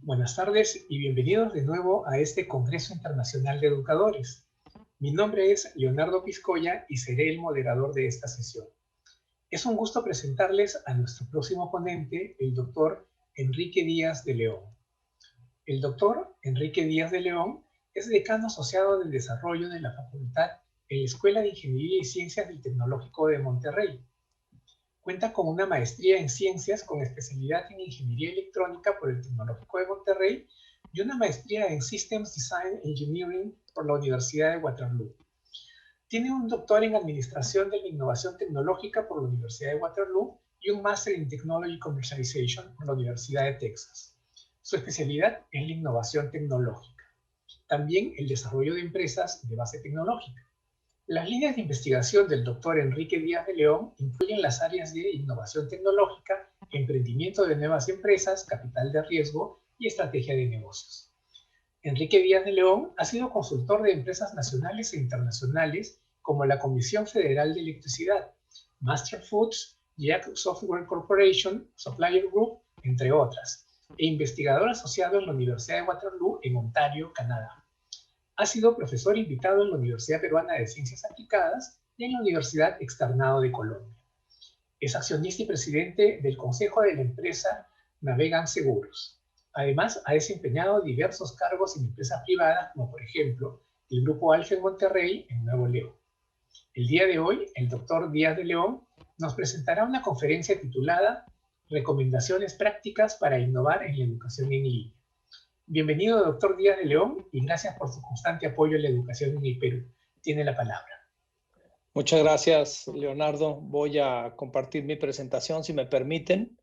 Buenas tardes y bienvenidos de nuevo a este Congreso Internacional de Educadores. Mi nombre es Leonardo Piscoya y seré el moderador de esta sesión. Es un gusto presentarles a nuestro próximo ponente, el doctor Enrique Díaz de León. El doctor Enrique Díaz de León es decano asociado del desarrollo de la facultad en la Escuela de Ingeniería y Ciencias del Tecnológico de Monterrey. Cuenta con una maestría en Ciencias con especialidad en Ingeniería Electrónica por el Tecnológico de Monterrey y una maestría en Systems Design Engineering por la Universidad de Waterloo. Tiene un doctor en Administración de la Innovación Tecnológica por la Universidad de Waterloo y un máster en Technology Commercialization por la Universidad de Texas. Su especialidad es la innovación tecnológica. También el desarrollo de empresas de base tecnológica. Las líneas de investigación del doctor Enrique Díaz de León incluyen las áreas de innovación tecnológica, emprendimiento de nuevas empresas, capital de riesgo y estrategia de negocios. Enrique Díaz de León ha sido consultor de empresas nacionales e internacionales como la Comisión Federal de Electricidad, Master Foods, Jack Software Corporation, Supplier Group, entre otras, e investigador asociado en la Universidad de Waterloo en Ontario, Canadá. Ha sido profesor invitado en la Universidad Peruana de Ciencias Aplicadas y en la Universidad Externado de Colombia. Es accionista y presidente del Consejo de la empresa Navegan Seguros. Además, ha desempeñado diversos cargos en empresas privadas, como por ejemplo el Grupo Alfa en Monterrey, en Nuevo León. El día de hoy, el doctor Díaz de León nos presentará una conferencia titulada Recomendaciones prácticas para innovar en la educación en línea. Bienvenido, doctor Díaz de León, y gracias por su constante apoyo en la educación en el Perú. Tiene la palabra. Muchas gracias, Leonardo. Voy a compartir mi presentación, si me permiten,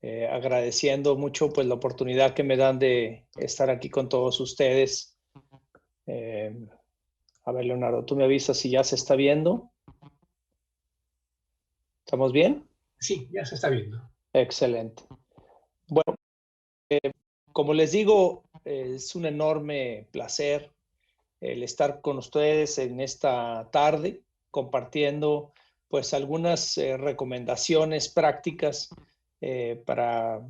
agradeciendo mucho pues, la oportunidad que me dan de estar aquí con todos ustedes. A ver, Leonardo, tú me avisas si ya se está viendo. ¿Estamos bien? Sí, ya se está viendo. Excelente. Bueno, como les digo, es un enorme placer el estar con ustedes en esta tarde, compartiendo pues algunas recomendaciones prácticas para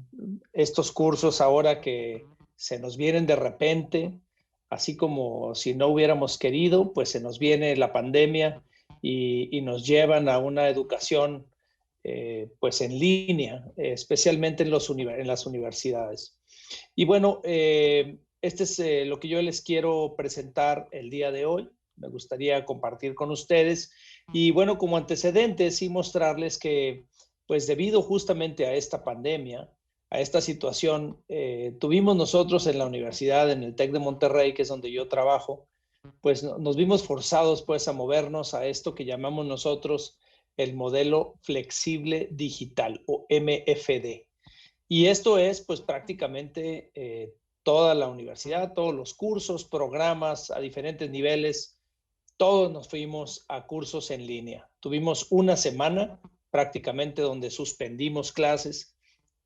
estos cursos ahora que se nos vienen de repente, así como si no hubiéramos querido, pues se nos viene la pandemia y nos llevan a una educación pues en línea, especialmente en las universidades. Y bueno, este es lo que yo les quiero presentar el día de hoy. Me gustaría compartir con ustedes. Y bueno, como antecedentes y mostrarles que, pues debido justamente a esta pandemia, a esta situación, tuvimos nosotros en la universidad, en el TEC de Monterrey, que es donde yo trabajo, pues nos vimos forzados pues a movernos a esto que llamamos nosotros el modelo flexible digital o MFD. Y esto es pues prácticamente toda la universidad, todos los cursos, programas a diferentes niveles, todos nos fuimos a cursos en línea. Tuvimos una semana prácticamente donde suspendimos clases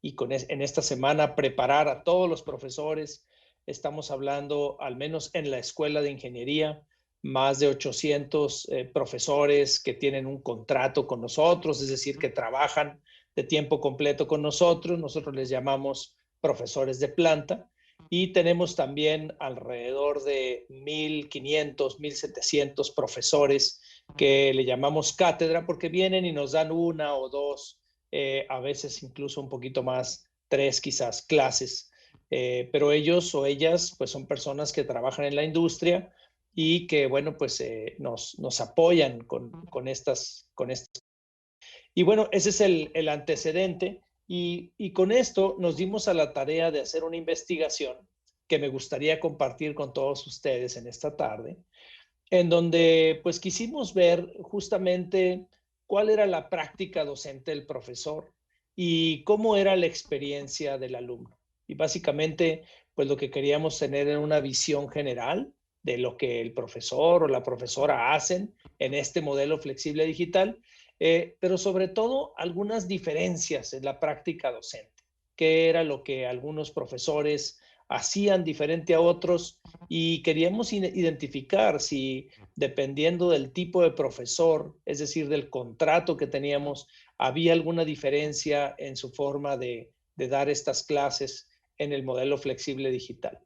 y en esta semana preparar a todos los profesores. Estamos hablando, al menos en la Escuela de Ingeniería, más de 800 profesores que tienen un contrato con nosotros, es decir, que trabajan de tiempo completo con nosotros. Nosotros les llamamos profesores de planta. Y tenemos también alrededor de 1,500, 1,700 profesores que le llamamos cátedra porque vienen y nos dan una o dos, a veces incluso un poquito más, 3 quizás clases. Pero ellos o ellas pues son personas que trabajan en la industria y que, bueno, pues nos apoyan con estas. Y bueno, ese es el antecedente. Y con esto nos dimos a la tarea de hacer una investigación que me gustaría compartir con todos ustedes en esta tarde, en donde pues quisimos ver justamente cuál era la práctica docente del profesor y cómo era la experiencia del alumno. Y básicamente pues lo que queríamos tener era una visión general de lo que el profesor o la profesora hacen en este modelo flexible digital, pero sobre todo algunas diferencias en la práctica docente. ¿Qué era lo que algunos profesores hacían diferente a otros? Y queríamos identificar si, dependiendo del tipo de profesor, es decir, del contrato que teníamos, había alguna diferencia en su forma de dar estas clases en el modelo flexible digital.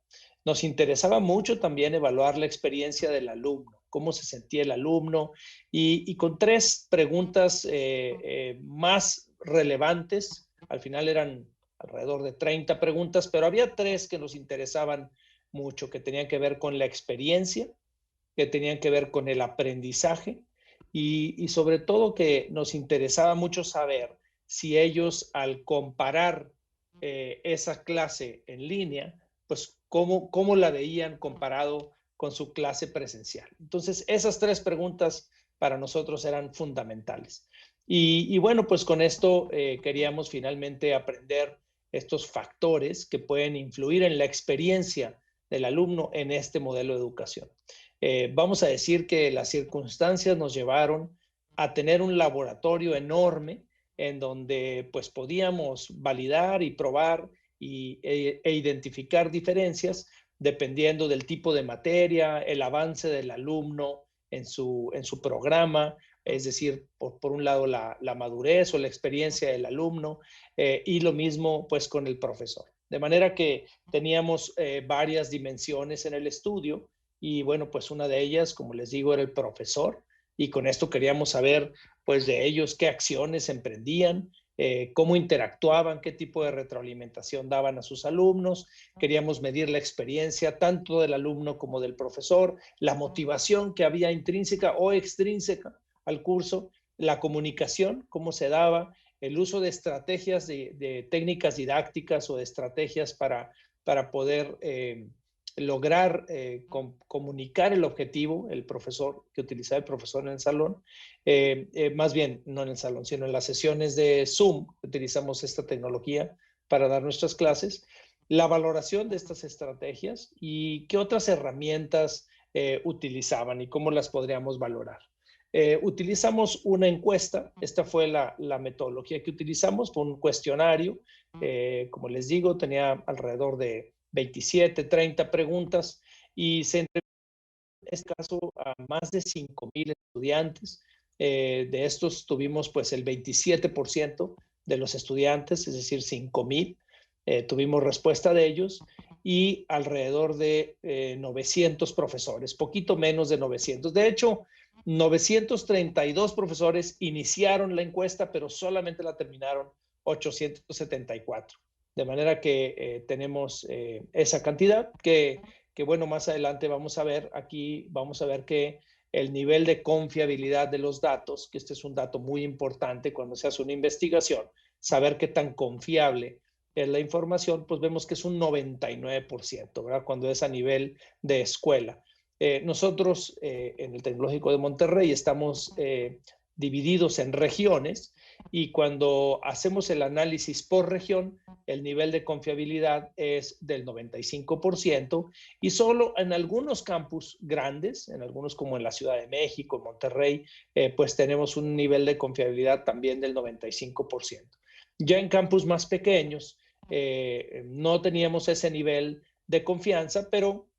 Nos interesaba mucho también evaluar la experiencia del alumno, cómo se sentía el alumno, y con 3 preguntas más relevantes. Al final eran alrededor de 30 preguntas, pero había 3 que nos interesaban mucho, que tenían que ver con la experiencia, que tenían que ver con el aprendizaje y sobre todo que nos interesaba mucho saber si ellos, al comparar esa clase en línea, pues cómo la veían comparado con su clase presencial. Entonces, esas 3 preguntas para nosotros eran fundamentales. Y bueno, pues con esto queríamos finalmente aprender estos factores que pueden influir en la experiencia del alumno en este modelo de educación. Vamos a decir que las circunstancias nos llevaron a tener un laboratorio enorme en donde pues podíamos validar y probar e identificar diferencias dependiendo del tipo de materia, el avance del alumno en su programa, es decir, por un lado la madurez o la experiencia del alumno, y lo mismo pues con el profesor. De manera que teníamos varias dimensiones en el estudio y bueno, pues una de ellas, como les digo, era el profesor, y con esto queríamos saber pues de ellos qué acciones emprendían, cómo interactuaban, qué tipo de retroalimentación daban a sus alumnos. Queríamos medir la experiencia tanto del alumno como del profesor, la motivación que había intrínseca o extrínseca al curso, la comunicación, cómo se daba, el uso de estrategias de técnicas didácticas o de estrategias para poder lograr comunicar el objetivo, el profesor, que utilizaba el profesor en el salón, más bien no en el salón, sino en las sesiones de Zoom, utilizamos esta tecnología para dar nuestras clases, la valoración de estas estrategias y qué otras herramientas utilizaban y cómo las podríamos valorar. Utilizamos una encuesta, esta fue la metodología que utilizamos, fue un cuestionario, como les digo, tenía alrededor de 27, 30 preguntas y se entrevistó en este caso a más de 5,000 estudiantes. De estos tuvimos pues el 27% de los estudiantes, es decir, 5,000. Tuvimos respuesta de ellos y alrededor de 900 profesores, poquito menos de 900. De hecho, 932 profesores iniciaron la encuesta, pero solamente la terminaron 874. De manera que tenemos esa cantidad que, bueno, más adelante vamos a ver aquí, vamos a ver que el nivel de confiabilidad de los datos, que este es un dato muy importante cuando se hace una investigación, saber qué tan confiable es la información, pues vemos que es un 99%, ¿verdad? Cuando es a nivel de escuela. Nosotros en el Tecnológico de Monterrey estamos divididos en regiones y cuando hacemos el análisis por región, el nivel de confiabilidad es del 95% y solo en algunos campus grandes, en algunos como en la Ciudad de México, Monterrey, pues tenemos un nivel de confiabilidad también del 95%. Ya en campus más pequeños no teníamos ese nivel de confianza, pero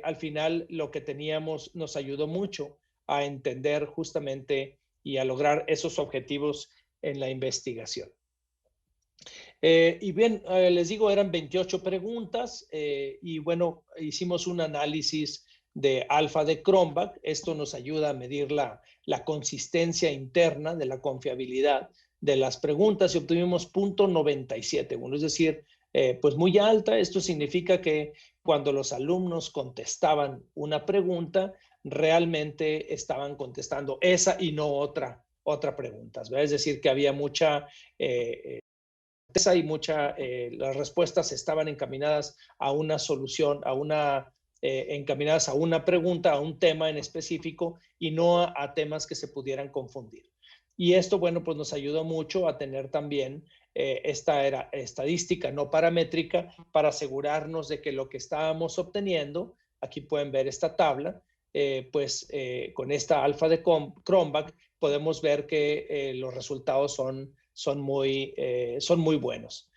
al final lo que teníamos nos ayudó mucho a entender justamente y a lograr esos objetivos en la investigación. Y bien, les digo, eran 28 preguntas y bueno, hicimos un análisis de alfa de Cronbach. Esto nos ayuda a medir la consistencia interna de la confiabilidad de las preguntas y obtuvimos 0.97, es decir, pues muy alta. Esto significa que cuando los alumnos contestaban una pregunta, realmente estaban contestando esa y no otra pregunta, ¿verdad? Es decir, que había mucha las respuestas estaban encaminadas a una solución, encaminadas a una pregunta, a un tema en específico y no a temas que se pudieran confundir. Y esto, bueno, pues nos ayudó mucho a tener también esta estadística no paramétrica para asegurarnos de que lo que estábamos obteniendo, aquí pueden ver esta tabla, con esta alfa de Cronbach podemos ver que los resultados son muy buenos.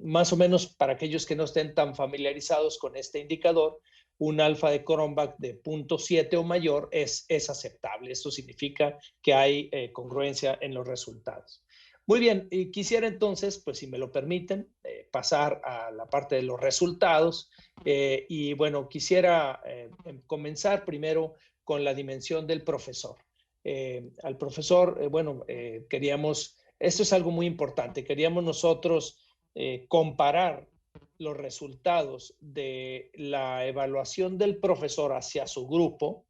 Más o menos para aquellos que no estén tan familiarizados con este indicador, un alfa de Cronbach de 0.7 o mayor es aceptable. Esto significa que hay congruencia en los resultados. Muy bien, y quisiera entonces, pues si me lo permiten, pasar a la parte de los resultados. Y bueno, quisiera comenzar primero con la dimensión del profesor. Al profesor, queríamos, esto es algo muy importante, queríamos nosotros comparar los resultados de la evaluación del profesor hacia su grupo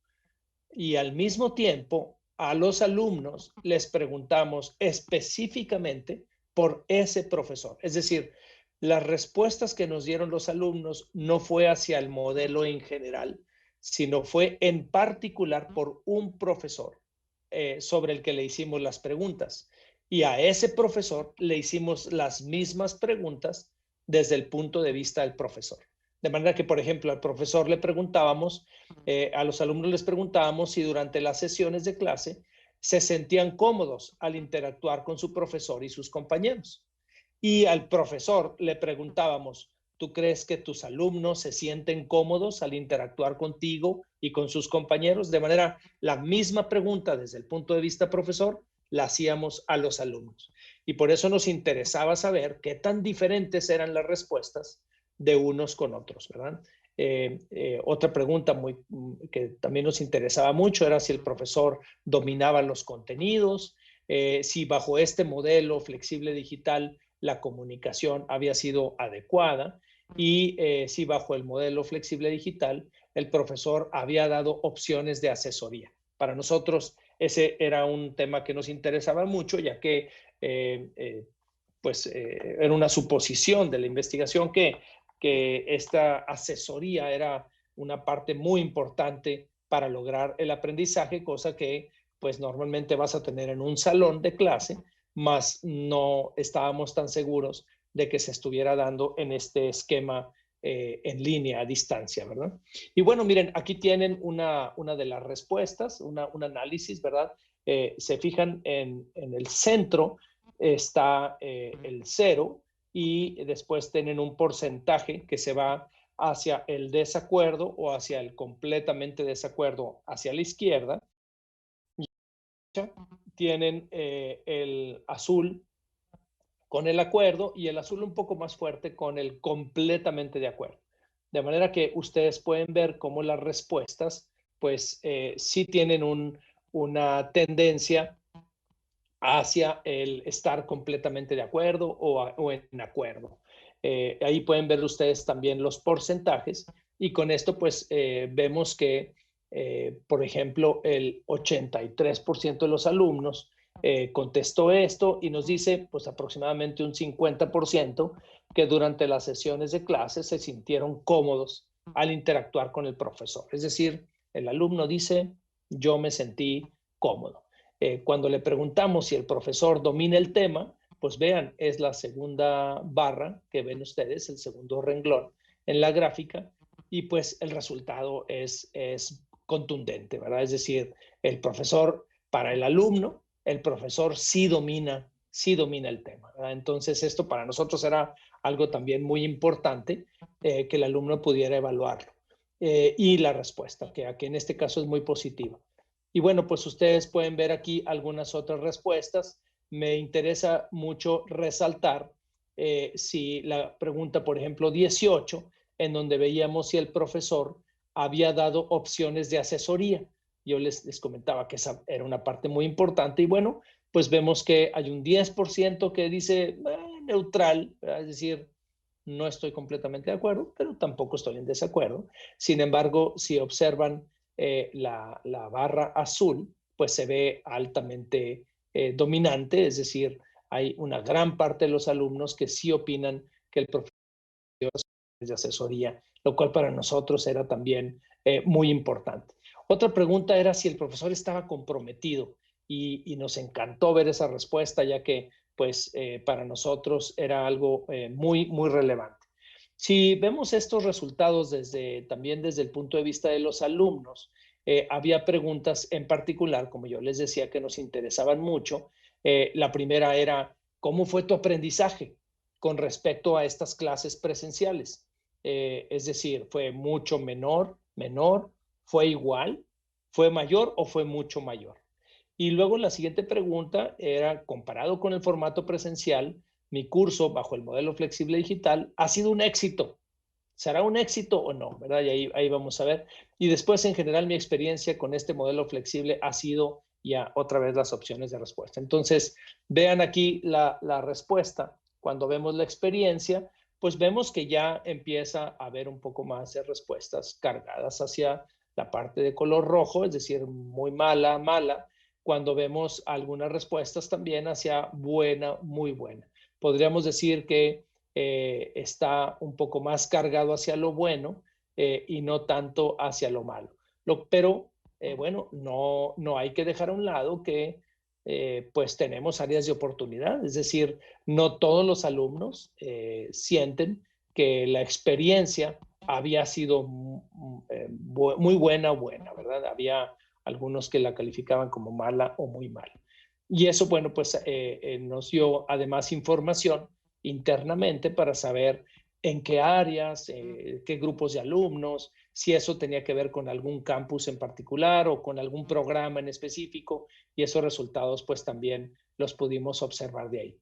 y al mismo tiempo a los alumnos les preguntamos específicamente por ese profesor. Es decir, las respuestas que nos dieron los alumnos no fue hacia el modelo en general, sino fue en particular por un profesor sobre el que le hicimos las preguntas. Y a ese profesor le hicimos las mismas preguntas desde el punto de vista del profesor. De manera que, por ejemplo, al profesor le preguntábamos, a los alumnos les preguntábamos si durante las sesiones de clase se sentían cómodos al interactuar con su profesor y sus compañeros. Y al profesor le preguntábamos, ¿tú crees que tus alumnos se sienten cómodos al interactuar contigo y con sus compañeros? De manera, la misma pregunta desde el punto de vista profesor la hacíamos a los alumnos. Y por eso nos interesaba saber qué tan diferentes eran las respuestas de unos con otros, ¿verdad? Otra pregunta que también nos interesaba mucho era si el profesor dominaba los contenidos, si bajo este modelo flexible digital la comunicación había sido adecuada y si bajo el modelo flexible digital el profesor había dado opciones de asesoría. Para nosotros ese era un tema que nos interesaba mucho, ya que era una suposición de la investigación que esta asesoría era una parte muy importante para lograr el aprendizaje, cosa que pues normalmente vas a tener en un salón de clase, mas no estábamos tan seguros de que se estuviera dando en este esquema en línea, a distancia, ¿verdad? Y bueno, miren, aquí tienen una de las respuestas, un análisis, ¿verdad? Se fijan en el centro está el 0 y después tienen un porcentaje que se va hacia el desacuerdo o hacia el completamente desacuerdo hacia la izquierda. Tienen el azul con el acuerdo y el azul un poco más fuerte con el completamente de acuerdo. De manera que ustedes pueden ver cómo las respuestas pues sí tienen una tendencia hacia el estar completamente de acuerdo o en acuerdo. Ahí pueden ver ustedes también los porcentajes y con esto pues vemos que, por ejemplo, el 83% de los alumnos contestó esto y nos dice pues aproximadamente un 50% que durante las sesiones de clase se sintieron cómodos al interactuar con el profesor. Es decir, el alumno dice, yo me sentí cómodo. Cuando le preguntamos si el profesor domina el tema, pues vean, es la segunda barra que ven ustedes, el segundo renglón en la gráfica, y pues el resultado es contundente, ¿verdad? Es decir, el profesor, para el alumno, el profesor sí domina el tema, ¿verdad? Entonces esto para nosotros era algo también muy importante, que el alumno pudiera evaluarlo. Y la respuesta, que aquí en este caso es muy positiva. Y bueno, pues ustedes pueden ver aquí algunas otras respuestas. Me interesa mucho resaltar si la pregunta, por ejemplo, 18, en donde veíamos si el profesor había dado opciones de asesoría. Yo les comentaba que esa era una parte muy importante y bueno, pues vemos que hay un 10% que dice neutral, ¿verdad? Es decir, no estoy completamente de acuerdo, pero tampoco estoy en desacuerdo. Sin embargo, si observan la barra azul, pues se ve altamente dominante, es decir, hay una gran parte de los alumnos que sí opinan que el profesor es de asesoría, lo cual para nosotros era también muy importante. Otra pregunta era si el profesor estaba comprometido y nos encantó ver esa respuesta, ya que pues para nosotros era algo muy relevante. Si vemos estos resultados también desde el punto de vista de los alumnos, había preguntas en particular, como yo les decía, que nos interesaban mucho. La primera era, ¿cómo fue tu aprendizaje con respecto a estas clases presenciales? Es decir, ¿fue mucho menor, fue igual, fue mayor o fue mucho mayor? Y luego la siguiente pregunta era, comparado con el formato presencial, mi curso bajo el modelo flexible digital ha sido un éxito. ¿Será un éxito o no? ¿Verdad? Y ahí vamos a ver. Y después, en general, mi experiencia con este modelo flexible ha sido ya otra vez las opciones de respuesta. Entonces, vean aquí la respuesta. Cuando vemos la experiencia, pues vemos que ya empieza a haber un poco más de respuestas cargadas hacia la parte de color rojo, es decir, muy mala, mala. Cuando vemos algunas respuestas también hacia buena, muy buena. Podríamos decir que está un poco más cargado hacia lo bueno y no tanto hacia lo malo. Pero bueno, no hay que dejar a un lado que pues tenemos áreas de oportunidad, es decir, no todos los alumnos sienten que la experiencia había sido muy buena, ¿verdad? Había algunos que la calificaban como mala o muy mala. Y eso, bueno, pues nos dio además información internamente para saber en qué áreas, qué grupos de alumnos, si eso tenía que ver con algún campus en particular o con algún programa en específico, y esos resultados pues también los pudimos observar de ahí.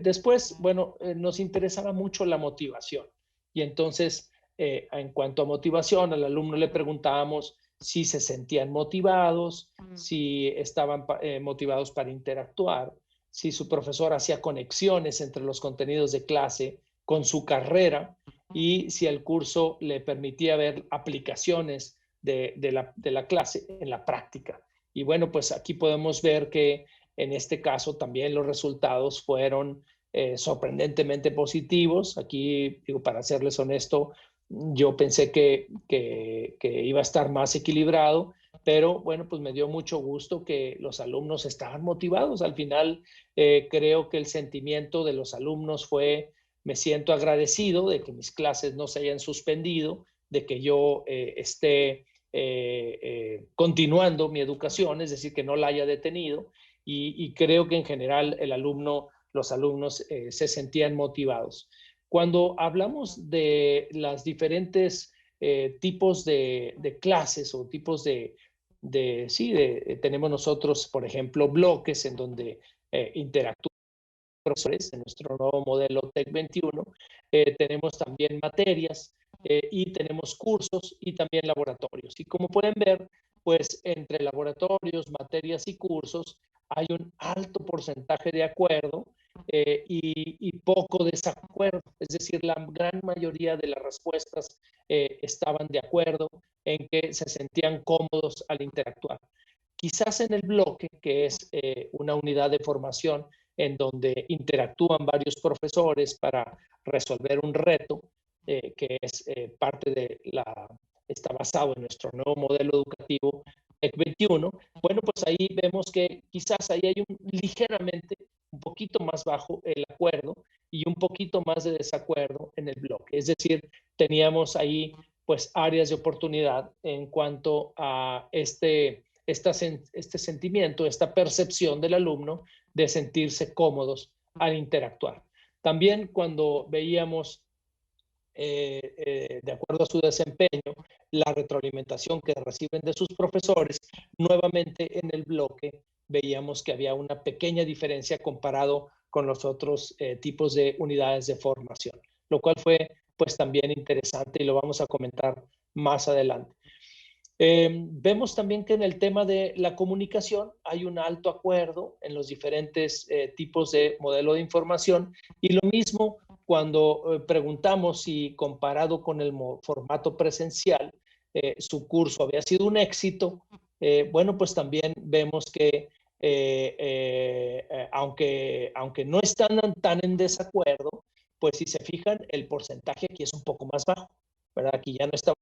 Después, bueno, nos interesaba mucho la motivación, y entonces en cuanto a motivación, al alumno le preguntábamos si se sentían motivados, si estaban motivados para interactuar, si su profesor hacía conexiones entre los contenidos de clase con su carrera y si el curso le permitía ver aplicaciones de la clase en la práctica. Y bueno, pues aquí podemos ver que en este caso también los resultados fueron sorprendentemente positivos. Aquí, digo, para serles honesto, yo pensé que iba a estar más equilibrado, pero bueno, pues me dio mucho gusto que los alumnos estaban motivados. Al final, creo que el sentimiento de los alumnos fue, me siento agradecido de que mis clases no se hayan suspendido, de que yo esté continuando mi educación, es decir, que no la haya detenido, y creo que en general los alumnos se sentían motivados. Cuando hablamos de las diferentes tipos de clases o tipos tenemos nosotros, por ejemplo, bloques en donde interactúan profesores en nuestro nuevo modelo TEC 21. Tenemos también materias y tenemos cursos y también laboratorios. Y como pueden ver, pues entre laboratorios, materias y cursos hay un alto porcentaje de acuerdo y poco desacuerdo. Es decir, la gran mayoría de las respuestas estaban de acuerdo en que se sentían cómodos al interactuar. Quizás en el bloque, que es una unidad de formación en donde interactúan varios profesores para resolver un reto, que es parte está basado en nuestro nuevo modelo educativo TEC 21. Bueno, pues ahí vemos que quizás ahí hay ligeramente un poquito más bajo el acuerdo y un poquito más de desacuerdo en el bloque. Es decir, teníamos ahí pues áreas de oportunidad en cuanto a este sentimiento, esta percepción del alumno de sentirse cómodos al interactuar. También cuando veíamos, de acuerdo a su desempeño, la retroalimentación que reciben de sus profesores, nuevamente en el bloque veíamos que había una pequeña diferencia comparado con los otros tipos de unidades de formación, lo cual fue pues también interesante y lo vamos a comentar más adelante. Vemos también que en el tema de la comunicación hay un alto acuerdo en los diferentes tipos de modelo de información, y lo mismo cuando preguntamos si comparado con el formato presencial su curso había sido un éxito. Bueno, pues también vemos que aunque no están tan en desacuerdo, pues si se fijan, el porcentaje aquí es un poco más bajo, ¿verdad? Aquí ya no está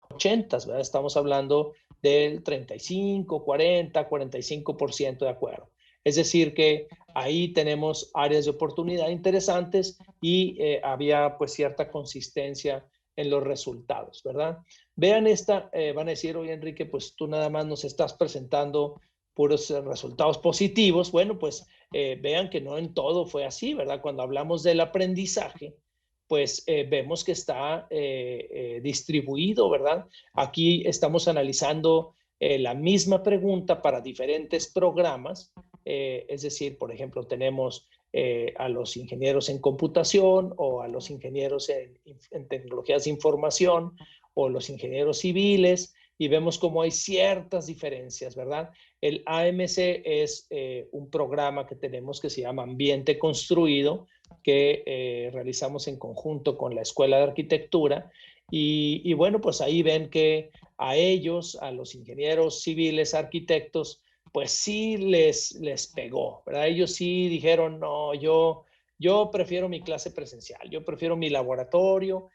80, ¿verdad? Estamos hablando del 35, 40, 45% de acuerdo. Es decir, que ahí tenemos áreas de oportunidad interesantes y había pues cierta consistencia en los resultados, ¿verdad? Vean esta, van a decir, oye Enrique, pues tú nada más nos estás presentando puros resultados positivos. Bueno, pues vean que no en todo fue así, ¿verdad? Cuando hablamos del aprendizaje, pues vemos que está distribuido, ¿verdad? Aquí estamos analizando la misma pregunta para diferentes programas. Es decir, por ejemplo, tenemos a los ingenieros en computación o a los ingenieros en tecnologías de información o los ingenieros civiles, y vemos cómo hay ciertas diferencias, ¿verdad? El AMC es un programa que tenemos que se llama Ambiente Construido, que realizamos en conjunto con la Escuela de Arquitectura, y bueno, pues ahí ven que a ellos, a los ingenieros civiles, arquitectos, pues sí les pegó, ¿verdad? Ellos sí dijeron, no, yo prefiero mi clase presencial, yo prefiero mi laboratorio,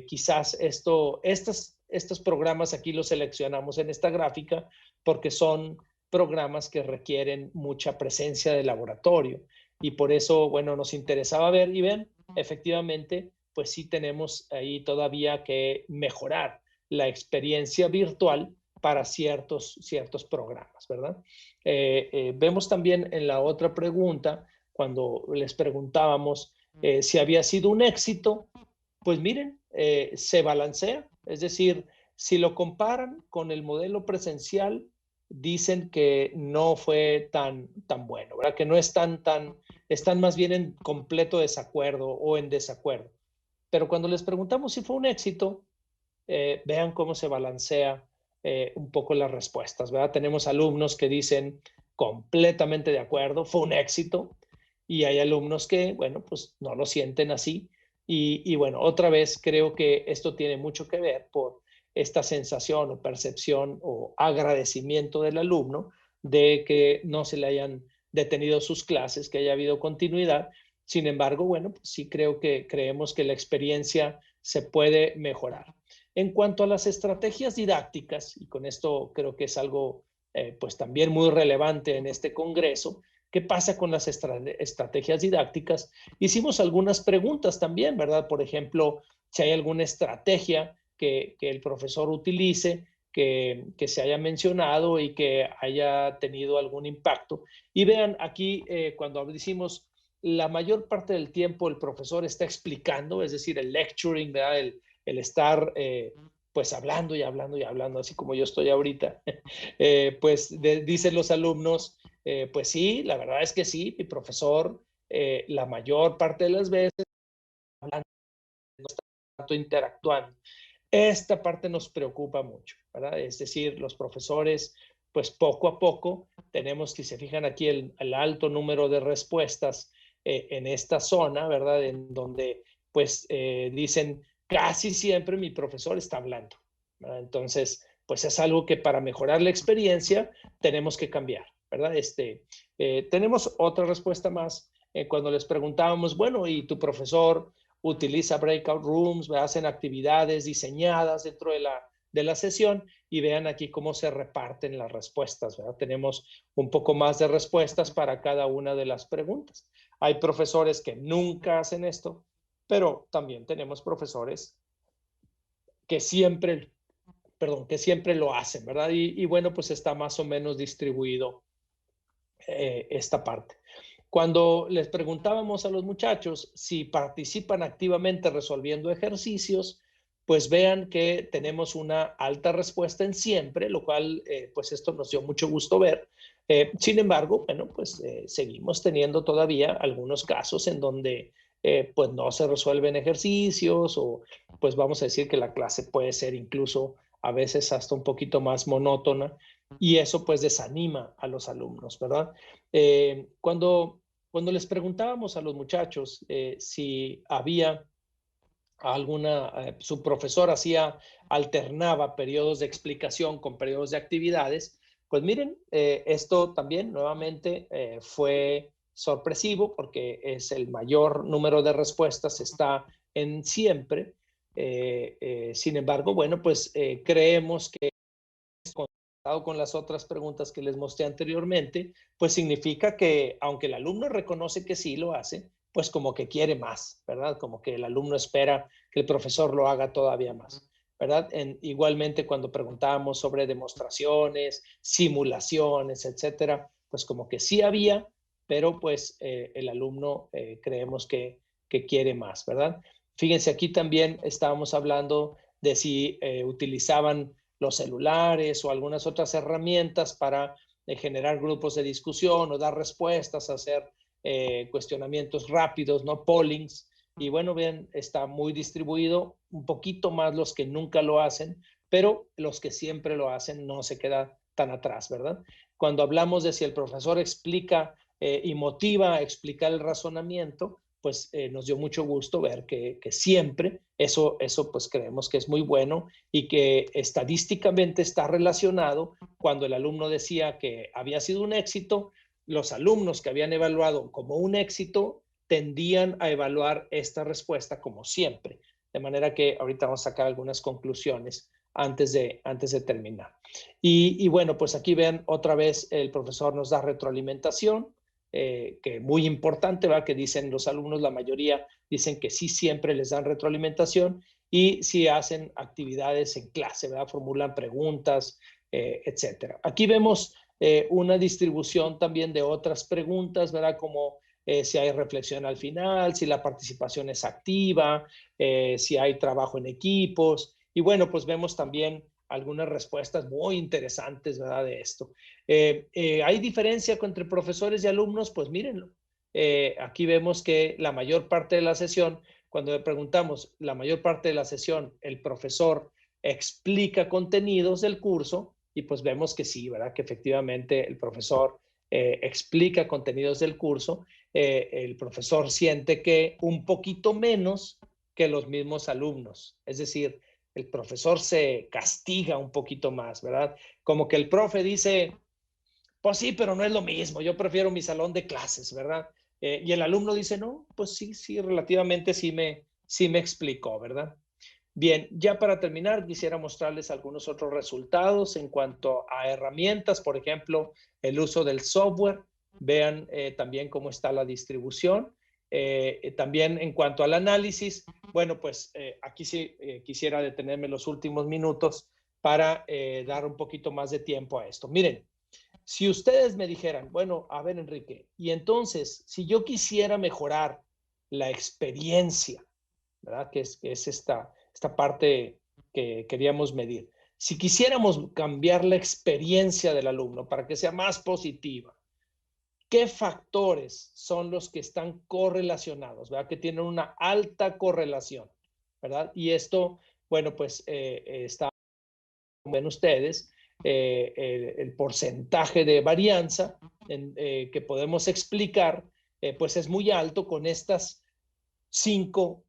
quizás estos programas aquí los seleccionamos en esta gráfica porque son programas que requieren mucha presencia de laboratorio y por eso, bueno, nos interesaba ver y ven, efectivamente, pues sí tenemos ahí todavía que mejorar la experiencia virtual para ciertos programas, ¿verdad? Vemos también en la otra pregunta, cuando les preguntábamos si había sido un éxito, pues miren, se balancea, es decir, si lo comparan con el modelo presencial, dicen que no fue tan bueno, ¿verdad? Que no están más bien en completo desacuerdo o en desacuerdo. Pero cuando les preguntamos si fue un éxito, vean cómo se balancea un poco las respuestas, ¿verdad? Tenemos alumnos que dicen completamente de acuerdo, fue un éxito, y hay alumnos que, bueno, pues no lo sienten así. Y bueno, otra vez creo que esto tiene mucho que ver por esta sensación o percepción o agradecimiento del alumno de que no se le hayan detenido sus clases, que haya habido continuidad. Sin embargo, bueno, pues sí creemos que la experiencia se puede mejorar. En cuanto a las estrategias didácticas, y con esto creo que es algo pues también muy relevante en este congreso, ¿qué pasa con las estrategias didácticas? Hicimos algunas preguntas también, ¿verdad? Por ejemplo, si hay alguna estrategia que el profesor utilice, que se haya mencionado y que haya tenido algún impacto. Y vean aquí, cuando decimos la mayor parte del tiempo el profesor está explicando, es decir, el lecturing, ¿verdad? El estar pues hablando y hablando y hablando, así como yo estoy ahorita, pues dicen los alumnos, pues sí, la verdad es que sí, mi profesor la mayor parte de las veces hablando, no está tanto interactuando. Esta parte nos preocupa mucho, ¿verdad? Es decir, los profesores, pues poco a poco, tenemos, si se fijan aquí, el alto número de respuestas en esta zona, ¿verdad? En donde, pues, dicen, casi siempre mi profesor está hablando, ¿verdad? Entonces, pues es algo que para mejorar la experiencia tenemos que cambiar, ¿verdad? Tenemos otra respuesta más. Cuando les preguntábamos, bueno, ¿y tu profesor utiliza breakout rooms, hacen actividades diseñadas dentro de la sesión? Y vean aquí cómo se reparten las respuestas, ¿verdad? Tenemos un poco más de respuestas para cada una de las preguntas. Hay profesores que nunca hacen esto, pero también tenemos profesores que siempre, que siempre lo hacen, ¿verdad? Y bueno, pues está más o menos distribuido esta parte. Cuando les preguntábamos a los muchachos si participan activamente resolviendo ejercicios, pues vean que tenemos una alta respuesta en siempre, lo cual, pues esto nos dio mucho gusto ver. Sin embargo, bueno, pues seguimos teniendo todavía algunos casos en donde pues no se resuelven ejercicios o pues vamos a decir que la clase puede ser incluso a veces hasta un poquito más monótona y eso pues desanima a los alumnos, ¿verdad? Cuando les preguntábamos a los muchachos si había su profesor alternaba periodos de explicación con periodos de actividades, pues miren, esto también nuevamente fue sorpresivo porque es el mayor número de respuestas, está en siempre. Sin embargo, bueno, pues creemos que con las otras preguntas que les mostré anteriormente, pues significa que aunque el alumno reconoce que sí lo hace, pues como que quiere más, ¿verdad? Como que el alumno espera que el profesor lo haga todavía más, ¿verdad? Igualmente cuando preguntábamos sobre demostraciones, simulaciones, etcétera, pues como que sí había, pero pues el alumno creemos que quiere más, ¿verdad? Fíjense, aquí también estábamos hablando de si utilizaban los celulares o algunas otras herramientas para generar grupos de discusión o dar respuestas, hacer cuestionamientos rápidos, ¿no? Pollings. Y bueno, bien, está muy distribuido, un poquito más los que nunca lo hacen, pero los que siempre lo hacen no se queda tan atrás, ¿verdad? Cuando hablamos de si el profesor explica y motiva a explicar el razonamiento, pues nos dio mucho gusto ver que siempre eso pues creemos que es muy bueno y que estadísticamente está relacionado. Cuando el alumno decía que había sido un éxito, los alumnos que habían evaluado como un éxito tendían a evaluar esta respuesta como siempre. De manera que ahorita vamos a sacar algunas conclusiones antes de terminar. Y bueno, pues aquí ven otra vez el profesor nos da retroalimentación, que muy importante, ¿verdad? Que dicen los alumnos, la mayoría dicen que sí siempre les dan retroalimentación y sí hacen actividades en clase, ¿verdad? Formulan preguntas, etcétera. Aquí vemos una distribución también de otras preguntas, ¿verdad? Como si hay reflexión al final, si la participación es activa, si hay trabajo en equipos. Y bueno, pues vemos también algunas respuestas muy interesantes, ¿verdad? De esto. ¿Hay diferencia entre profesores y alumnos? Pues mírenlo. Aquí vemos que la mayor parte de la sesión, cuando le preguntamos, la mayor parte de la sesión, el profesor explica contenidos del curso y pues vemos que sí, ¿verdad? Que efectivamente el profesor explica contenidos del curso. El profesor siente que un poquito menos que los mismos alumnos. Es decir, el profesor se castiga un poquito más, ¿verdad? Como que el profe dice, pues sí, pero no es lo mismo, yo prefiero mi salón de clases, ¿verdad? Y el alumno dice, no, pues sí, relativamente sí me explicó, ¿verdad? Bien, ya para terminar, quisiera mostrarles algunos otros resultados en cuanto a herramientas, por ejemplo, el uso del software. Vean también cómo está la distribución. También en cuanto al análisis, bueno, pues aquí sí quisiera detenerme los últimos minutos para dar un poquito más de tiempo a esto. Miren, si ustedes me dijeran, bueno, a ver, Enrique, y entonces, si yo quisiera mejorar la experiencia, ¿verdad? Que es esta parte que queríamos medir. Si quisiéramos cambiar la experiencia del alumno para que sea más positiva, ¿qué factores son los que están correlacionados, ¿verdad? Que tienen una alta correlación, ¿verdad? Y esto, bueno, pues está, como ven ustedes, el porcentaje de varianza que podemos explicar, pues es muy alto con estas cinco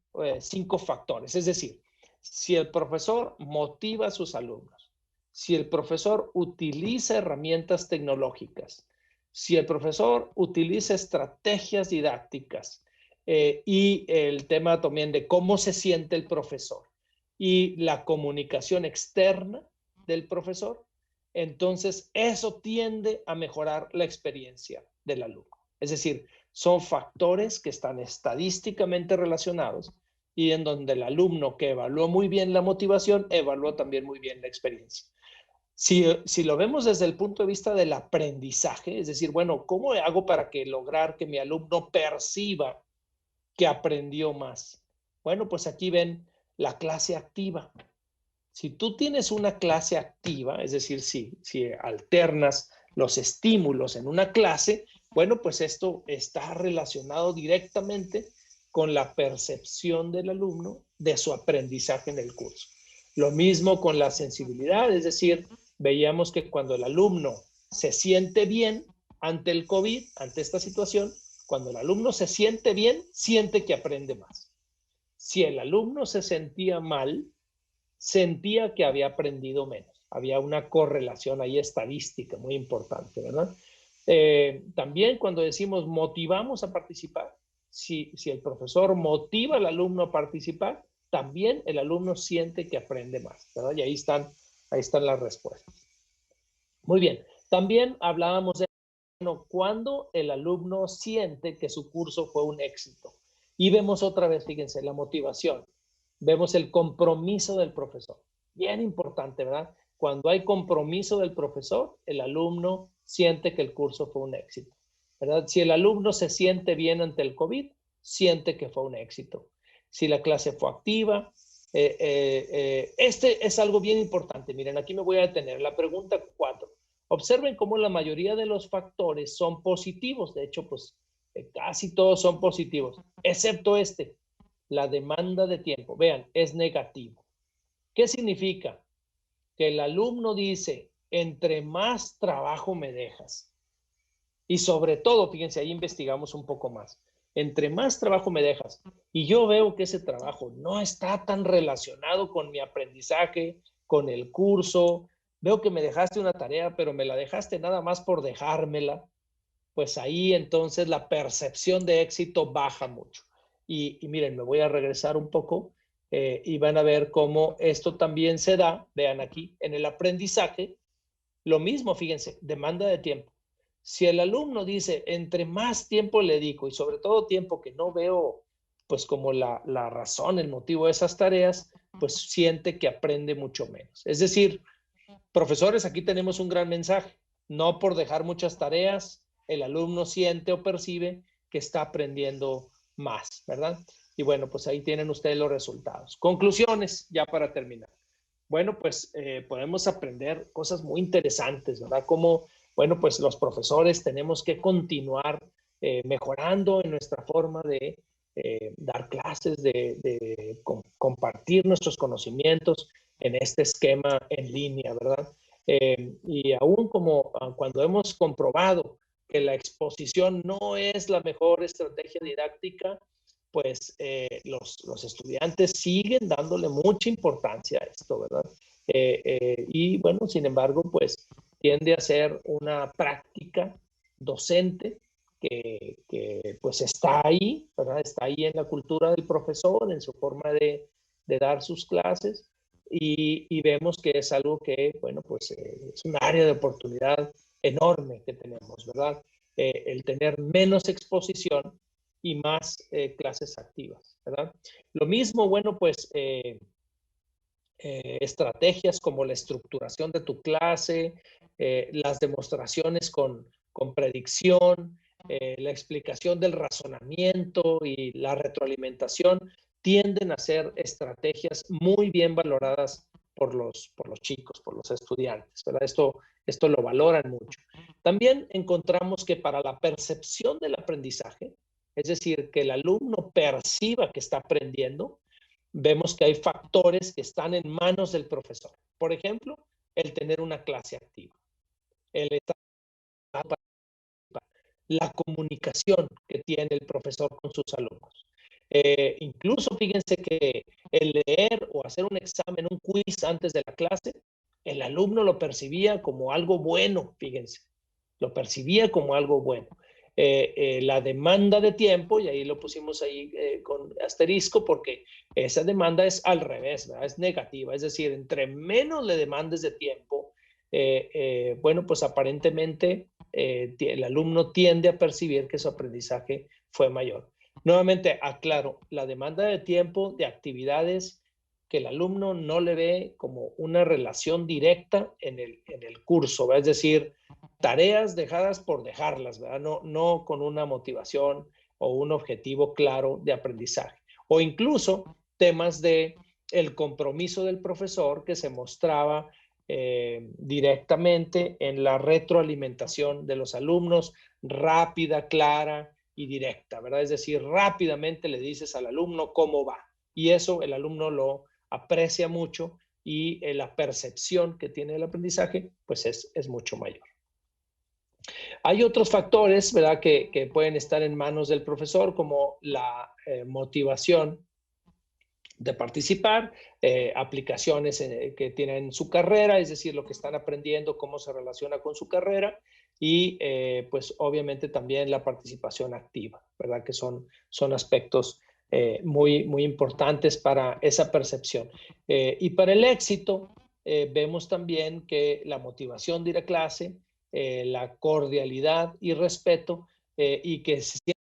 factores. Es decir, si el profesor motiva a sus alumnos, si el profesor utiliza herramientas tecnológicas, si el profesor utiliza estrategias didácticas y el tema también de cómo se siente el profesor y la comunicación externa del profesor, entonces eso tiende a mejorar la experiencia del alumno. Es decir, son factores que están estadísticamente relacionados y en donde el alumno que evaluó muy bien la motivación, evaluó también muy bien la experiencia. Si lo vemos desde el punto de vista del aprendizaje, es decir, bueno, ¿cómo hago para lograr que mi alumno perciba que aprendió más? Bueno, pues aquí ven la clase activa. Si tú tienes una clase activa, es decir, si alternas los estímulos en una clase, bueno, pues esto está relacionado directamente con la percepción del alumno de su aprendizaje en el curso. Lo mismo con la sensibilidad, es decir, veíamos que cuando el alumno se siente bien ante el COVID, ante esta situación, cuando el alumno se siente bien, siente que aprende más. Si el alumno se sentía mal, sentía que había aprendido menos. Había una correlación ahí estadística muy importante, ¿verdad? También cuando decimos motivamos a participar, si el profesor motiva al alumno a participar, también el alumno siente que aprende más, ¿verdad? Y ahí están las respuestas. Muy bien. También hablábamos de cuando el alumno siente que su curso fue un éxito. Y vemos otra vez, fíjense, la motivación. Vemos el compromiso del profesor. Bien importante, ¿verdad? Cuando hay compromiso del profesor, el alumno siente que el curso fue un éxito, ¿verdad? Si el alumno se siente bien ante el COVID, siente que fue un éxito. Si la clase fue activa, Este es algo bien importante. Miren, aquí me voy a detener. La pregunta 4. Observen cómo la mayoría de los factores son positivos. De hecho, pues casi todos son positivos, excepto este, la demanda de tiempo. Vean, es negativo. ¿Qué significa? Que el alumno dice, entre más trabajo me dejas. Y sobre todo, fíjense, ahí investigamos un poco más. Entre más trabajo me dejas y yo veo que ese trabajo no está tan relacionado con mi aprendizaje, con el curso, veo que me dejaste una tarea, pero me la dejaste nada más por dejármela, pues ahí entonces la percepción de éxito baja mucho. Y miren, me voy a regresar un poco y van a ver cómo esto también se da, vean aquí, en el aprendizaje, lo mismo, fíjense, demanda de tiempo. Si el alumno dice, entre más tiempo le dedico y sobre todo tiempo que no veo, pues como la razón, el motivo de esas tareas, pues siente que aprende mucho menos. Es decir, profesores, aquí tenemos un gran mensaje. No por dejar muchas tareas, el alumno siente o percibe que está aprendiendo más, ¿verdad? Y bueno, pues ahí tienen ustedes los resultados. Conclusiones, ya para terminar. Bueno, pues podemos aprender cosas muy interesantes, ¿verdad? Como, bueno, pues los profesores tenemos que continuar mejorando en nuestra forma de dar clases, de compartir nuestros conocimientos en este esquema en línea, ¿verdad? Y aún como cuando hemos comprobado que la exposición no es la mejor estrategia didáctica, pues los estudiantes siguen dándole mucha importancia a esto, ¿verdad? Y bueno, sin embargo, pues tiende a ser una práctica docente que pues está ahí, ¿verdad? Está ahí en la cultura del profesor, en su forma de dar sus clases y vemos que es algo que, bueno, pues es un área de oportunidad enorme que tenemos, ¿verdad? El tener menos exposición y más clases activas, ¿verdad? Lo mismo, bueno, pues estrategias como la estructuración de tu clase, las demostraciones con predicción, la explicación del razonamiento y la retroalimentación tienden a ser estrategias muy bien valoradas por los chicos, por los estudiantes, ¿verdad? Esto lo valoran mucho. También encontramos que para la percepción del aprendizaje, es decir, que el alumno perciba que está aprendiendo, vemos que hay factores que están en manos del profesor. Por ejemplo, el tener una clase activa, el estar, la comunicación que tiene el profesor con sus alumnos. Incluso fíjense que el leer o hacer un examen, un quiz antes de la clase, el alumno lo percibía como algo bueno, fíjense, lo percibía como algo bueno. La demanda de tiempo, y ahí lo pusimos ahí con asterisco, porque esa demanda es al revés, ¿verdad? Es negativa, es decir, entre menos le demandes de tiempo, bueno, pues aparentemente el alumno tiende a percibir que su aprendizaje fue mayor. Nuevamente, aclaro, la demanda de tiempo de actividades que el alumno no le ve como una relación directa en el curso, ¿verdad? Es decir, tareas dejadas por dejarlas, ¿verdad? No con una motivación o un objetivo claro de aprendizaje. O incluso temas de el compromiso del profesor que se mostraba directamente en la retroalimentación de los alumnos, rápida, clara y directa, ¿verdad? Es decir, rápidamente le dices al alumno cómo va. Y eso el alumno lo aprecia mucho y la percepción que tiene del aprendizaje, pues es mucho mayor. Hay otros factores, ¿verdad?, que pueden estar en manos del profesor, como la motivación de participar, aplicaciones que tienen su carrera, es decir, lo que están aprendiendo, cómo se relaciona con su carrera, y pues obviamente también la participación activa, ¿verdad?, que son aspectos muy, muy importantes para esa percepción. Y para el éxito, vemos también que la motivación de ir a clase, la cordialidad y respeto, y que se sienta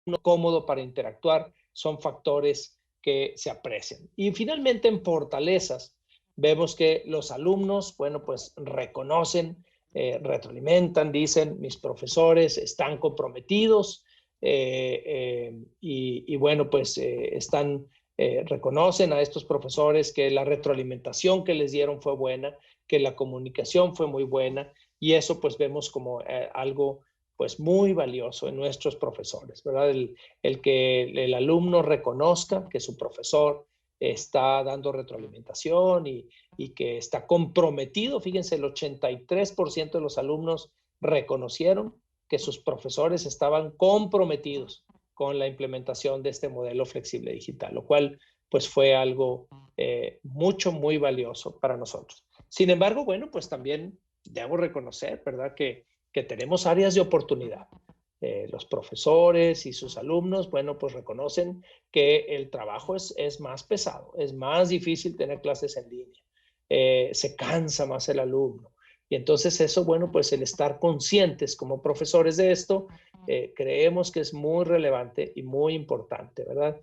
uno cómodo para interactuar, son factores que se aprecian. Y finalmente en fortalezas, vemos que los alumnos, bueno, pues reconocen, retroalimentan, dicen, mis profesores están comprometidos y bueno, pues están reconocen a estos profesores que la retroalimentación que les dieron fue buena, que la comunicación fue muy buena, y eso pues vemos como algo pues muy valioso en nuestros profesores, ¿verdad? El que el alumno reconozca que su profesor está dando retroalimentación y que está comprometido. Fíjense, el 83% de los alumnos reconocieron que sus profesores estaban comprometidos con la implementación de este modelo flexible digital, lo cual pues fue algo muy valioso para nosotros. Sin embargo, bueno, pues también debo reconocer, ¿verdad?, que tenemos áreas de oportunidad. Los profesores y sus alumnos, bueno, pues reconocen que el trabajo es más pesado, es más difícil tener clases en línea, se cansa más el alumno. Y entonces eso, bueno, pues el estar conscientes como profesores de esto, creemos que es muy relevante y muy importante, ¿verdad?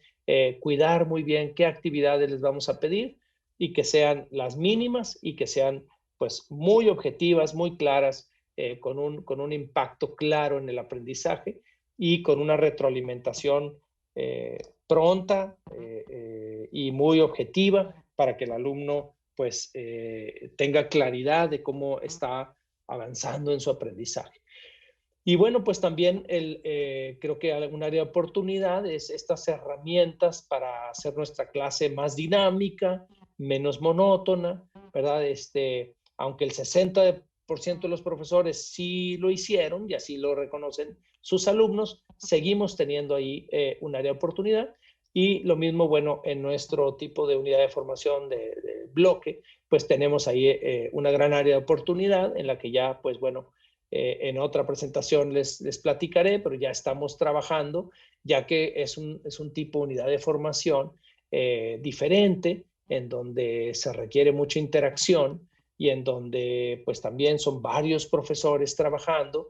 Cuidar muy bien qué actividades les vamos a pedir y que sean las mínimas y que sean pues muy objetivas, muy claras, con un impacto claro en el aprendizaje y con una retroalimentación pronta y muy objetiva para que el alumno pues tenga claridad de cómo está avanzando en su aprendizaje. Y bueno, pues también creo que un área de oportunidad es estas herramientas para hacer nuestra clase más dinámica, menos monótona, ¿verdad? Aunque el 60% de los profesores sí lo hicieron y así lo reconocen sus alumnos, seguimos teniendo ahí un área de oportunidad. Y lo mismo, bueno, en nuestro tipo de unidad de formación de bloque, pues tenemos ahí una gran área de oportunidad en la que ya, pues bueno, en otra presentación les platicaré, pero ya estamos trabajando, ya que es un tipo de unidad de formación diferente, en donde se requiere mucha interacción y en donde pues también son varios profesores trabajando.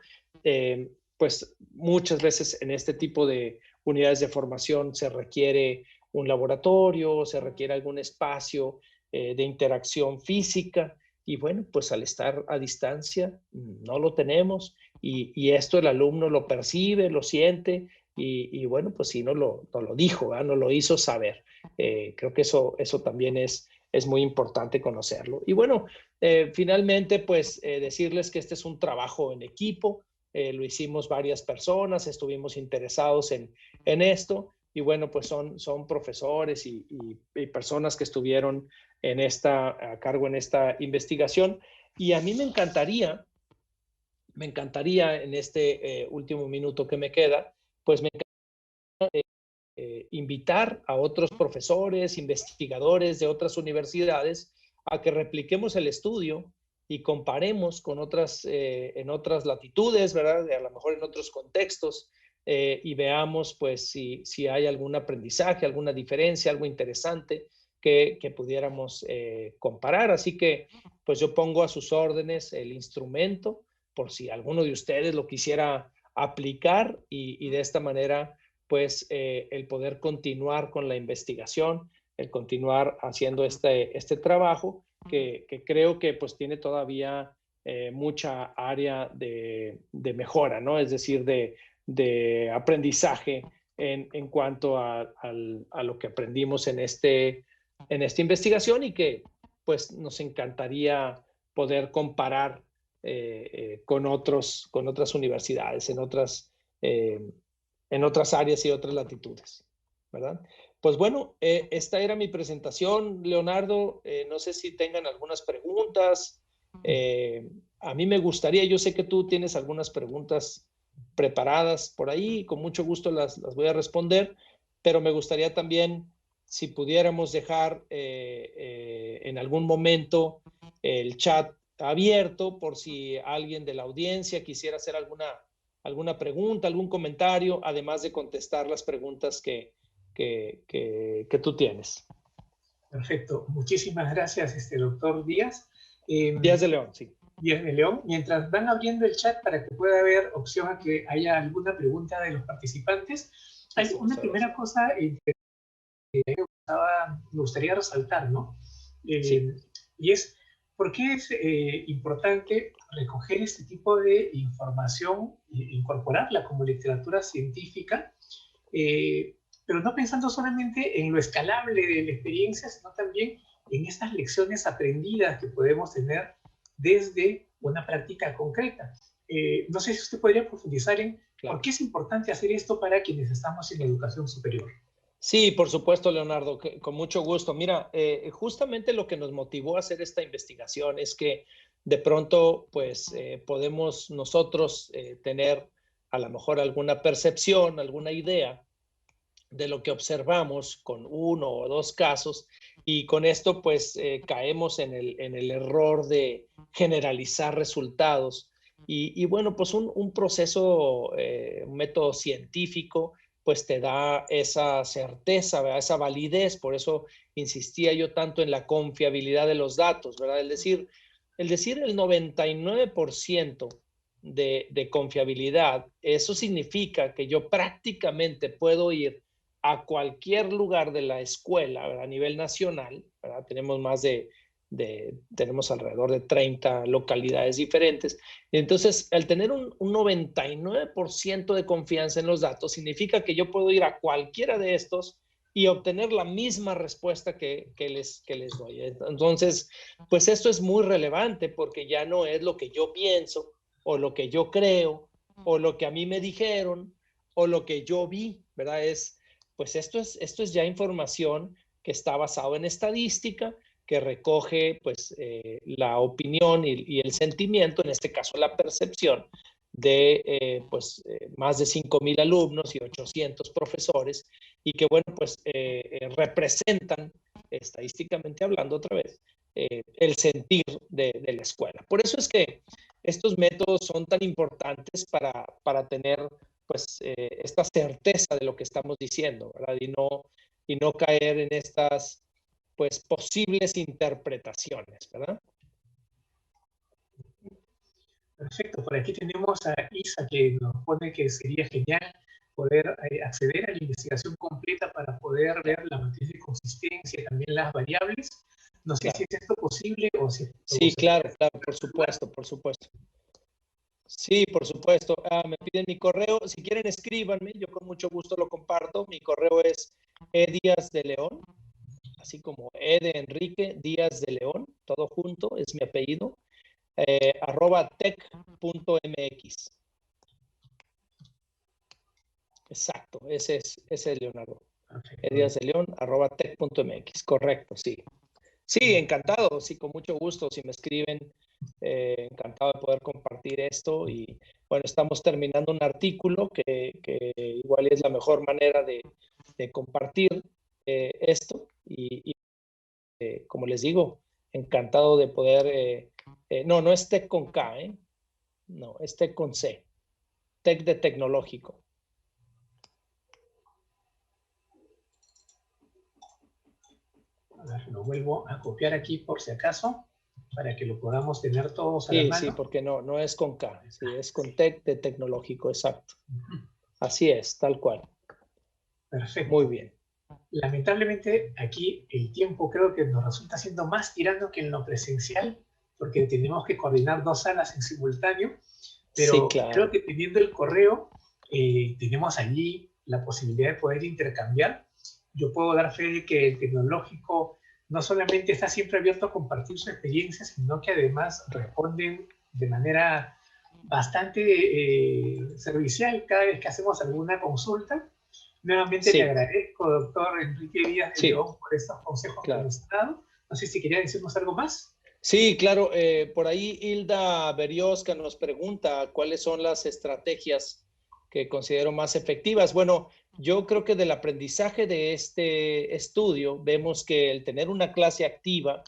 Pues muchas veces en este tipo de unidades de formación se requiere un laboratorio, se requiere algún espacio de interacción física. Y bueno, pues al estar a distancia no lo tenemos y esto el alumno lo percibe, lo siente y bueno, pues sí, no lo dijo, ¿verdad? No lo hizo saber. Creo que eso también es muy importante conocerlo. Y bueno, finalmente, pues decirles que este es un trabajo en equipo, lo hicimos varias personas, estuvimos interesados en esto y bueno, pues son profesores y personas que estuvieron a cargo en esta investigación. Y a mí me encantaría en este último minuto que me queda, pues me encantaría invitar a otros profesores, investigadores de otras universidades a que repliquemos el estudio y comparemos con en otras latitudes, ¿verdad? A lo mejor en otros contextos, y veamos pues si hay algún aprendizaje, alguna diferencia, algo interesante que pudiéramos comparar. Así que pues yo pongo a sus órdenes el instrumento por si alguno de ustedes lo quisiera aplicar y de esta manera pues el poder continuar con la investigación, el continuar haciendo este trabajo que creo que pues tiene todavía mucha área de mejora, ¿no? Es decir, de aprendizaje en cuanto a lo que aprendimos en esta investigación y que pues nos encantaría poder comparar con otras universidades, en otras áreas y otras latitudes, ¿verdad? Pues bueno, esta era mi presentación, Leonardo. No sé si tengan algunas preguntas. A mí me gustaría, yo sé que tú tienes algunas preguntas preparadas por ahí, con mucho gusto las voy a responder, pero me gustaría también si pudiéramos dejar en algún momento el chat abierto por si alguien de la audiencia quisiera hacer alguna pregunta, algún comentario, además de contestar las preguntas que tú tienes. Perfecto. Muchísimas gracias, doctor Díaz. Díaz de León, sí. Díaz de León. Mientras van abriendo el chat para que pueda haber opción a que haya alguna pregunta de los participantes, hay una primera cosa que me gustaría resaltar, ¿no? Sí. Y es, ¿por qué es importante recoger este tipo de información e incorporarla como literatura científica? pero no pensando solamente en lo escalable de la experiencia, sino también en estas lecciones aprendidas que podemos tener desde una práctica concreta. No sé si usted podría profundizar en por qué es importante hacer esto para quienes estamos en educación superior. Sí, por supuesto, Leonardo, con mucho gusto. Mira, justamente lo que nos motivó a hacer esta investigación es que de pronto, pues, podemos nosotros tener a lo mejor alguna percepción, alguna idea de lo que observamos con uno o dos casos y con esto pues caemos en el error de generalizar resultados y bueno, pues un proceso, un método científico pues te da esa certeza, ¿verdad? Esa validez, por eso insistía yo tanto en la confiabilidad de los datos, ¿verdad? El decir el 99% de confiabilidad, eso significa que yo prácticamente puedo ir a cualquier lugar de la escuela, ¿verdad? A nivel nacional, ¿verdad? Tenemos alrededor de 30 localidades diferentes. Entonces, al tener un 99% de confianza en los datos, significa que yo puedo ir a cualquiera de estos y obtener la misma respuesta que les doy. Entonces, pues esto es muy relevante porque ya no es lo que yo pienso o lo que yo creo o lo que a mí me dijeron o lo que yo vi, ¿verdad? Pues esto es ya información que está basado en estadística, que recoge pues la opinión y el sentimiento, en este caso la percepción, de más de 5,000 alumnos y 800 profesores, y que bueno, pues representan, estadísticamente hablando otra vez, el sentir de la escuela. Por eso es que estos métodos son tan importantes para tener pues esta certeza de lo que estamos diciendo, ¿verdad? Y no caer en estas pues posibles interpretaciones, ¿verdad? Perfecto, por aquí tenemos a Isa que nos pone que sería genial poder acceder a la investigación completa para poder ver la matriz de consistencia y también las variables. No sé si es esto posible o si... Sí, claro, por supuesto, por supuesto. Sí, por supuesto. Me piden mi correo. Si quieren, escríbanme. Yo con mucho gusto lo comparto. Mi correo es Díaz de León, así como de Enrique Díaz de León, todo junto, es mi apellido, @tech.mx. Exacto, ese es Leonardo. Díaz de León, @tech.mx. Correcto, sí. Sí, encantado, sí, con mucho gusto. Si me escriben, encantado de poder compartir esto. Y bueno, estamos terminando un artículo que igual es la mejor manera de compartir esto. Y como les digo, encantado de poder... no es Tech con K, no, es Tech con C. Tech de tecnológico. A ver, lo vuelvo a copiar aquí por si acaso, para que lo podamos tener todos a la mano. Sí, porque no es con K, sí, es con Tech de tecnológico, exacto. Así es, tal cual. Perfecto. Muy bien. Lamentablemente aquí el tiempo creo que nos resulta siendo más tirano que en lo presencial, porque tenemos que coordinar 2 salas en simultáneo, pero sí, claro. Creo que teniendo el correo tenemos allí la posibilidad de poder intercambiar. Yo puedo dar fe de que el tecnológico no solamente está siempre abierto a compartir su experiencia, sino que además responden de manera bastante servicial cada vez que hacemos alguna consulta. Nuevamente le agradezco, doctor Enrique Díaz de León, por estos consejos que nos ha dado. No sé si quería decirnos algo más. Sí, claro. Por ahí Hilda Berioska nos pregunta cuáles son las estrategias que considero más efectivas. Bueno, yo creo que del aprendizaje de este estudio vemos que el tener una clase activa,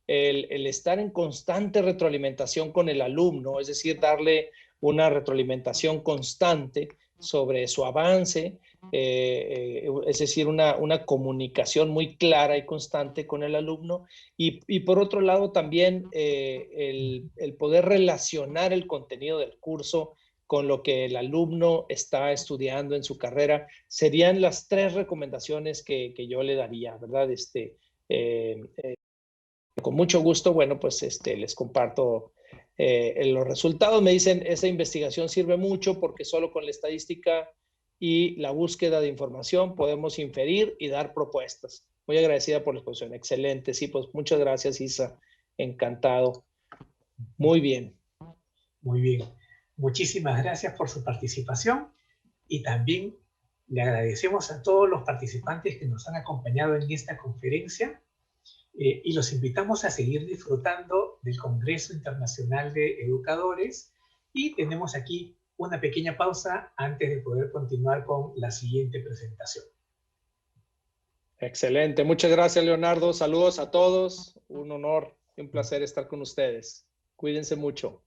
el estar en constante retroalimentación con el alumno, es decir, darle una retroalimentación constante sobre su avance, es decir, una comunicación muy clara y constante con el alumno, y por otro lado también el poder relacionar el contenido del curso con lo que el alumno está estudiando en su carrera, serían las 3 recomendaciones que yo le daría, ¿verdad? Con mucho gusto, bueno, pues les comparto los resultados. Me dicen, esa investigación sirve mucho porque solo con la estadística y la búsqueda de información podemos inferir y dar propuestas. Muy agradecida por la exposición. Excelente. Sí, pues muchas gracias, Isa. Encantado. Muy bien. Muy bien. Muchísimas gracias por su participación y también le agradecemos a todos los participantes que nos han acompañado en esta conferencia y los invitamos a seguir disfrutando del Congreso Internacional de Educadores y tenemos aquí una pequeña pausa antes de poder continuar con la siguiente presentación. Excelente. Muchas gracias, Leonardo. Saludos a todos. Un honor y un placer estar con ustedes. Cuídense mucho.